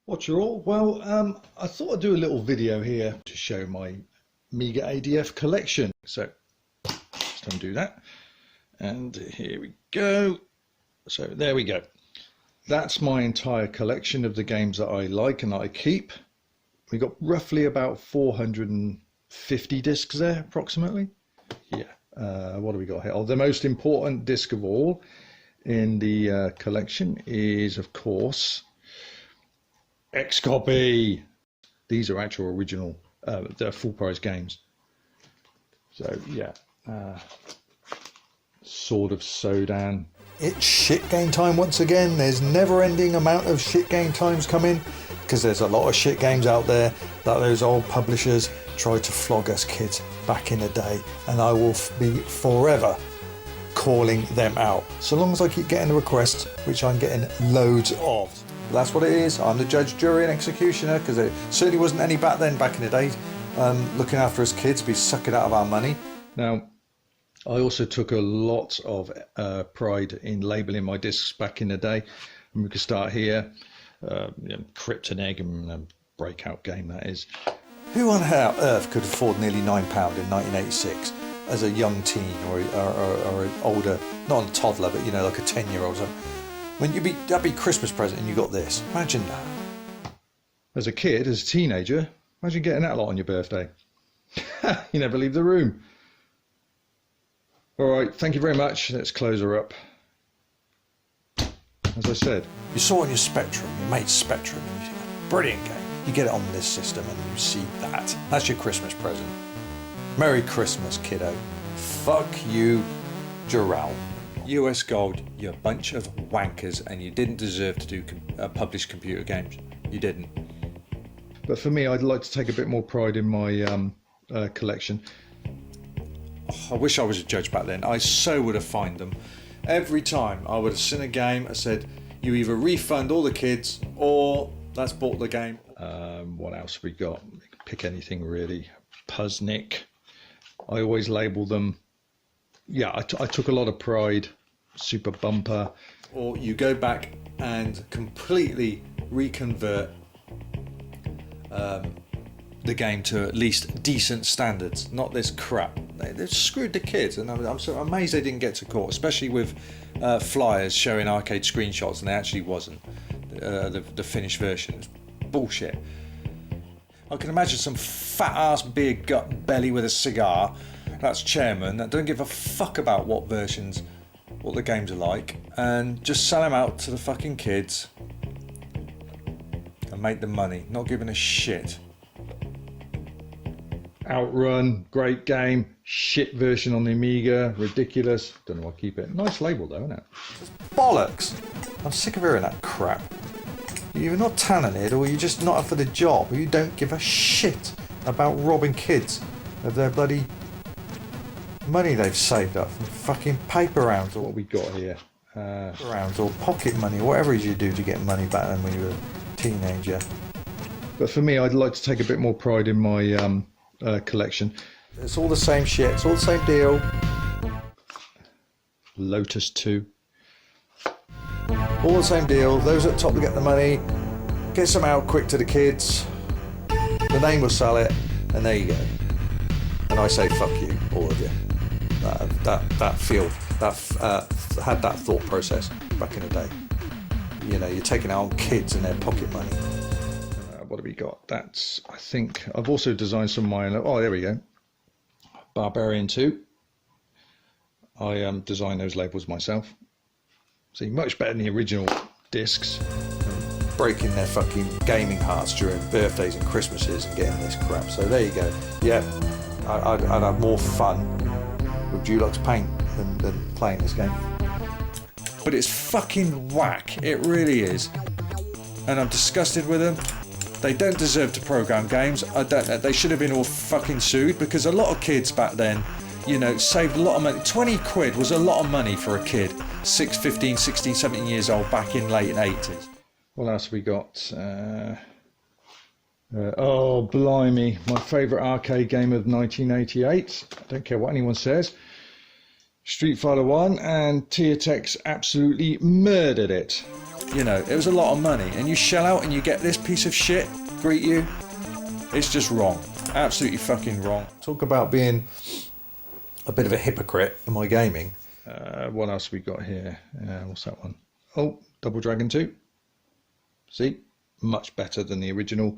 What you're all? Well, I thought I'd do a little video here to show my Amiga ADF collection. So just undo that, and here we go. So there we go. That's my entire collection of the games that I like and that I keep. We got roughly about 450 discs there, approximately. Yeah. What do we got here? Oh, the most important disc of all in the collection is, of course, X-Copy. These are actual original, they're full price games. So yeah, Sword of Sodan. It's shit game time once again. There's never ending amount of shit game times coming, because there's a lot of shit games out there that those old publishers tried to flog us kids back in the day, and I will be forever calling them out, so long as I keep getting the requests, which I'm getting loads of. That's what it is. I'm the judge, jury and executioner, because it certainly wasn't any back then, back in the day, looking after us kids, be sucking out of our money. Now, I also took a lot of pride in labelling my discs back in the day, and we could start here. Kryptonegg, and breakout game that is. Who on earth could afford nearly £9 in 1986 as a young teen or an older, not a toddler, but you know, like a 10-year-old? When that'd be Christmas present and you got this. Imagine that. As a kid, as a teenager, imagine getting that lot on your birthday. You never leave the room. All right, thank you very much. Let's close her up. As I said, you saw on your Spectrum, your mate's Spectrum, and you think, brilliant game. You get it on this system and you see that. That's your Christmas present. Merry Christmas, kiddo. Fuck you, Dural. US Gold, you're a bunch of wankers, and you didn't deserve to do publish computer games. You didn't. But for me, I'd like to take a bit more pride in my collection. Oh, I wish I was a judge back then. I so would have fined them. Every time I would have seen a game, I said, you either refund all the kids or let's bought the game. What else have we got? Pick anything really. Puznik. I always label them. Yeah, I took a lot of pride. Super Bumper. Or you go back and completely reconvert the game to at least decent standards, not this crap. They've screwed the kids, and I'm so amazed they didn't get to court, especially with flyers showing arcade screenshots, and they actually wasn't the finished version. It's bullshit. I can imagine some fat ass beer gut belly with a cigar, that's chairman, that don't give a fuck about what versions, what the games are like, and just sell them out to the fucking kids and make the money, not giving a shit. Outrun, great game, shit version on the Amiga, ridiculous. Don't know why I keep it. Nice label though, isn't it? Bollocks! I'm sick of hearing that crap. You're either not talented, or you're just not up for the job, or you don't give a shit about robbing kids of their bloody money they've saved up from fucking paper rounds, or what we got here. Rounds or pocket money, or whatever it is you do to get money back then when you were a teenager. But for me, I'd like to take a bit more pride in my collection. It's all the same shit, it's all the same deal. Lotus 2. All the same deal. Those at the top will get the money. Get some out quick to the kids. The name will sell it, and there you go. And I say fuck you, all of you. That had that thought process back in the day. You know, you're taking out on kids and their pocket money. What have we got? That's, I think, I've also designed some of my own. Oh, there we go. Barbarian 2. I designed those labels myself. See, much better than the original discs. Breaking their fucking gaming hearts during birthdays and Christmases and getting this crap. So there you go. Yeah, I'd have more fun with Dulux Paint than playing this game. But it's fucking whack. It really is. And I'm disgusted with them. They don't deserve to program games. They should have been all fucking sued, because a lot of kids back then, you know, saved a lot of money. 20 quid was a lot of money for a kid. 15, 16, 17 years old back in late 80s. What else have we got? Oh, blimey. My favourite arcade game of 1988. I don't care what anyone says. Street Fighter 1, and Teotex absolutely murdered it. You know, it was a lot of money, and you shell out and you get this piece of shit greet you. It's just wrong. Absolutely fucking wrong. Talk about being a bit of a hypocrite in my gaming. What else we got here? What's that one? Oh, Double Dragon 2. See? Much better than the original.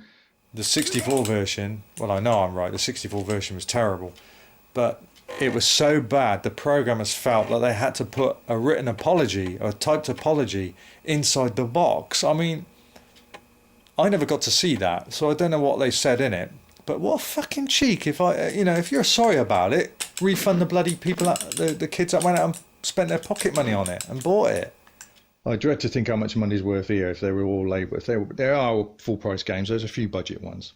The 64 version, well, I know I'm right, the 64 version was terrible. But it was so bad, the programmers felt like they had to put a written apology, or a typed apology, inside the box. I mean, I never got to see that, so I don't know what they said in it. But what a fucking cheek! If you're sorry about it, refund the bloody people, the kids that went out and spent their pocket money on it and bought it. I dread to think how much money's worth here if they were all labelled. There are full price games. There's a few budget ones.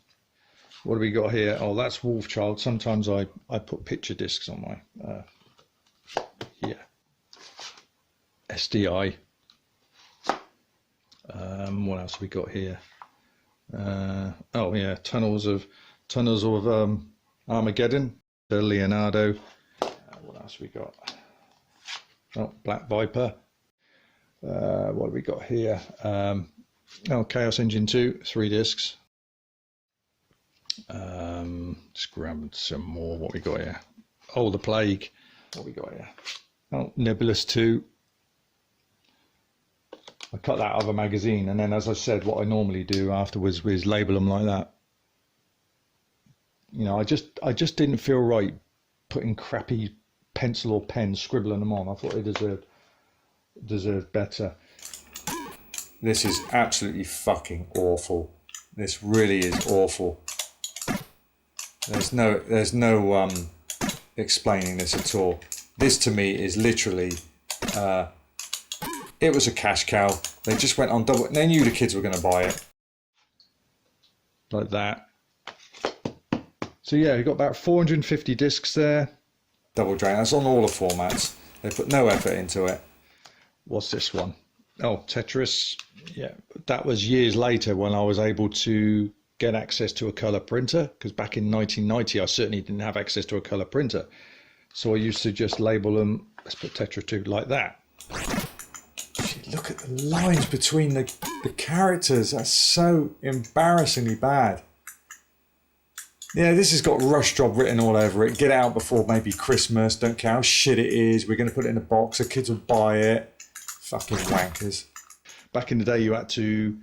What have we got here? Oh, that's Wolfchild. Sometimes I put picture discs on my SDI. What else have we got here? Tunnels of Armageddon. Leonardo. What else we got? Oh, Black Viper. What have we got here? Chaos Engine 2, 3 discs. Just grab some more. What we got here? Oh, The Plague. What we got here? Oh, Nebulous 2. I cut that out of a magazine, and then, as I said, what I normally do afterwards is label them like that. You know, I just didn't feel right putting crappy pencil or pen scribbling them on. I thought they deserved better. This is absolutely fucking awful. This really is awful. There's no explaining this at all. This to me is literally it was a cash cow. They just went on double. They knew the kids were going to buy it. Like that. So yeah, we've got about 450 discs there. Double Dragon. That's on all the formats. They put no effort into it. What's this one? Oh, Tetris. Yeah, that was years later when I was able to get access to a colour printer, because back in 1990 I certainly didn't have access to a colour printer. So I used to just label them, let's put Tetris 2 like that. Look at the lines between the characters. That's so embarrassingly bad. Yeah, this has got Rush Job written all over it. Get it out before maybe Christmas. Don't care how shit it is. We're going to put it in a box. The kids will buy it. Fucking wankers. Back in the day, you had to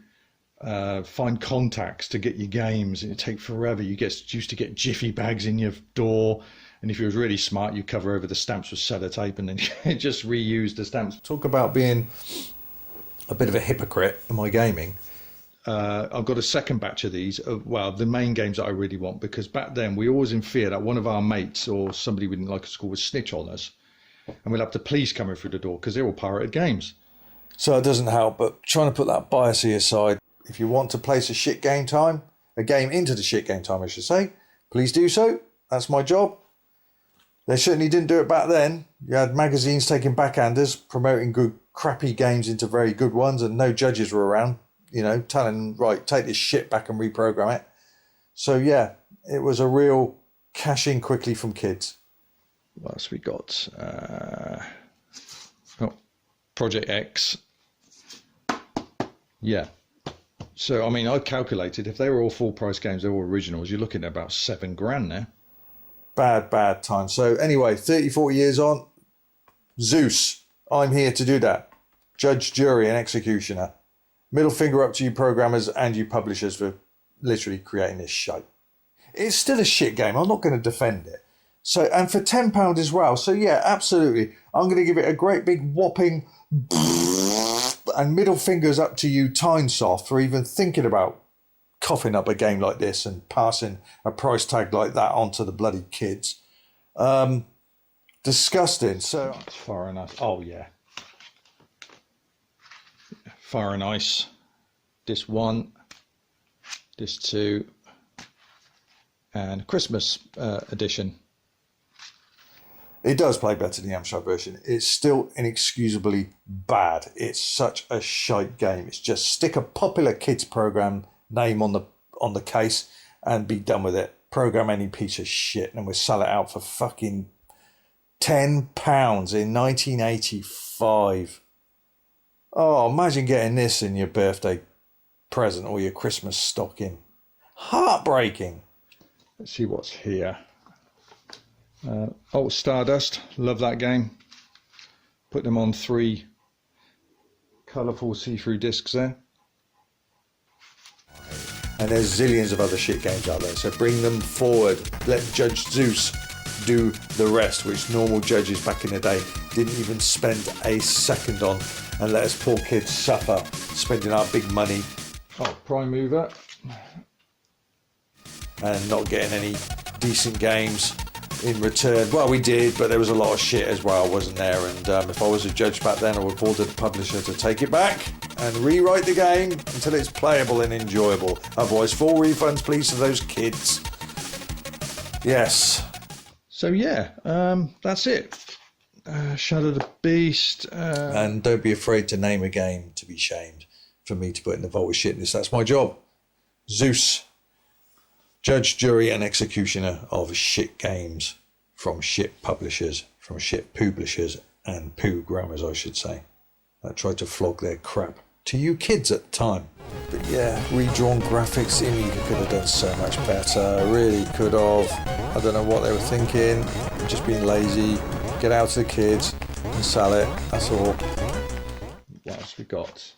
find contacts to get your games. It'd take forever. You used to get jiffy bags in your door. And if you was really smart, you cover over the stamps with sellotape and then just reuse the stamps. Talk about being a bit of a hypocrite in my gaming. I've got a second batch of these, the main games that I really want, because back then we always in fear that one of our mates or somebody we didn't like at school would snitch on us, and we'll have the police coming through the door because they're all pirated games. So it doesn't help, but trying to put that bias aside. If you want to place a game into the shit game time, I should say, please do so. That's my job. They certainly didn't do it back then. You had magazines taking backhanders, promoting good, crappy games into very good ones, and no judges were around, telling them, right, take this shit back and reprogram it. So, yeah, it was a real cash in quickly from kids. What else we got? Project X. Yeah. So, I mean, I calculated if they were all full price games, they were all originals, you're looking at about $7,000 now. Bad time. So anyway, 30, 40 years on, Zeus, I'm here to do that. Judge, jury and executioner. Middle finger up to you programmers and you publishers for literally creating this shite. It's still a shit game. I'm not going to defend it. So, and for £10 as well. So yeah, absolutely. I'm going to give it a great big whopping and middle fingers up to you, Tynesoft, for even thinking about coughing up a game like this and passing a price tag like that onto the bloody kids. Disgusting. So Fire and Ice. Oh yeah. Fire and Ice. This 1, this 2, and Christmas edition. It does play better than the Amstrad version. It's still inexcusably bad. It's such a shite game. It's just stick a popular kids program name on the case and be done with it. Program any piece of shit and we'll sell it out for fucking £10 in 1985. Oh, imagine getting this in your birthday present or your Christmas stocking. Heartbreaking. Let's see what's here. Oh, Stardust. Love that game. Put them on 3 colourful see-through discs there. And there's zillions of other shit games out there, so bring them forward. Let Judge Zeus do the rest, which normal judges back in the day didn't even spend a second on, and let us poor kids suffer spending our big money. Oh, Prime Mover. And not getting any decent games in return. Well, we did, but there was a lot of shit as well, wasn't there? And if I was a judge back then, I would have ordered the publisher to take it back and rewrite the game until it's playable and enjoyable. Otherwise, full refunds, please, to those kids. Yes. So yeah, that's it. Shadow the Beast. And don't be afraid to name a game to be shamed for me to put in the vault of shitness. That's my job. Zeus. Judge, jury and executioner of shit games from shit publishers, from shit publishers and poo grammars, I should say. I tried to flog their crap to you kids at the time. But yeah, redrawn graphics, Amiga could have done so much better, really could have. I don't know what they were thinking, just being lazy. Get out to the kids and sell it, that's all. What else we got?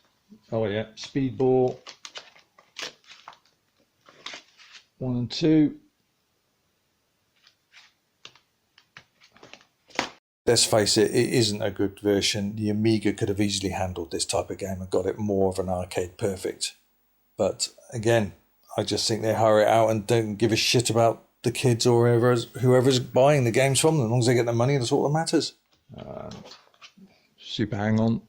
Oh yeah, Speedball 1 and 2. Let's face it, it isn't a good version. The Amiga could have easily handled this type of game and got it more of an arcade perfect. But again, I just think they hurry it out and don't give a shit about the kids or whoever's buying the games from them. As long as they get the money, that's all that matters. Super Hang-On.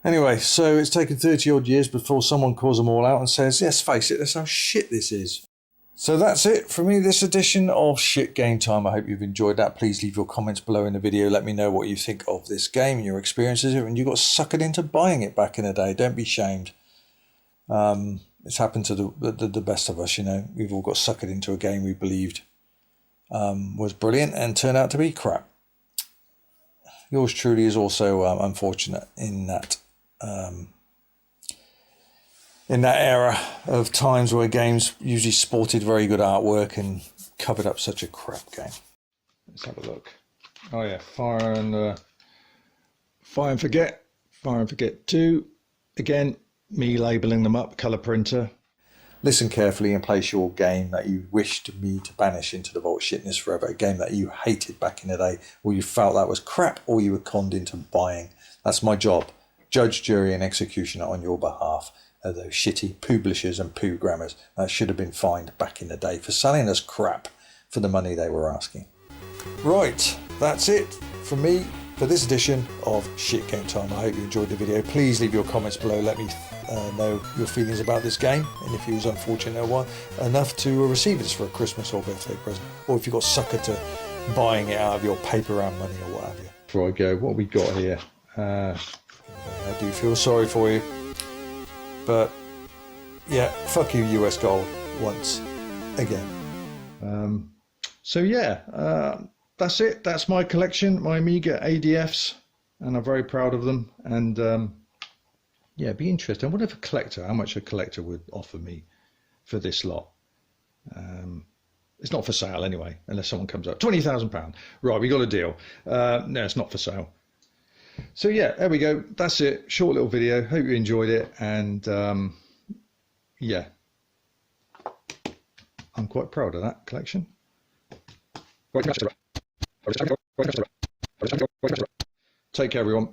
Anyway, so it's taken 30 odd years before someone calls them all out and says, yes, face it, that's how shit this is. So that's it for me, this edition of Shit Game Time. I hope you've enjoyed that. Please leave your comments below in the video. Let me know what you think of this game and your experiences and you got suckered into buying it back in the day. Don't be shamed. It's happened to the best of us, you know. We've all got suckered into a game we believed was brilliant and turned out to be crap. Yours truly is also unfortunate in that era of times where games usually sported very good artwork and covered up such a crap game. Let's have a look. Oh yeah, Fire and Forget. Fire and Forget 2. Again, me labelling them up, colour printer. Listen carefully and place your game that you wished me to banish into the vault shitness forever. A game that you hated back in the day, or you felt that was crap, or you were conned into buying. That's my job. Judge, jury and executioner on your behalf of those shitty publishers and poo grammars that should have been fined back in the day for selling us crap for the money they were asking. Right, that's it from me for this edition of Shit Game Time. I hope you enjoyed the video. Please leave your comments below. Let me know your feelings about this game, and if you was unfortunate enough to receive this for a Christmas or birthday present, or if you got suckered to buying it out of your paper round money or what have you. Before I go, what we got here? I do feel sorry for you, but yeah, fuck you, US gold once again. So yeah, that's it. That's my collection, my Amiga ADFs, and I'm very proud of them. And yeah, it'd be interesting. I wonder if a collector, how much a collector would offer me for this lot. It's not for sale anyway, unless someone comes up. £20,000. Right, we got a deal. No, it's not for sale. So yeah, there we go. That's it. Short little video. Hope you enjoyed it. And yeah, I'm quite proud of that collection. Take care, everyone.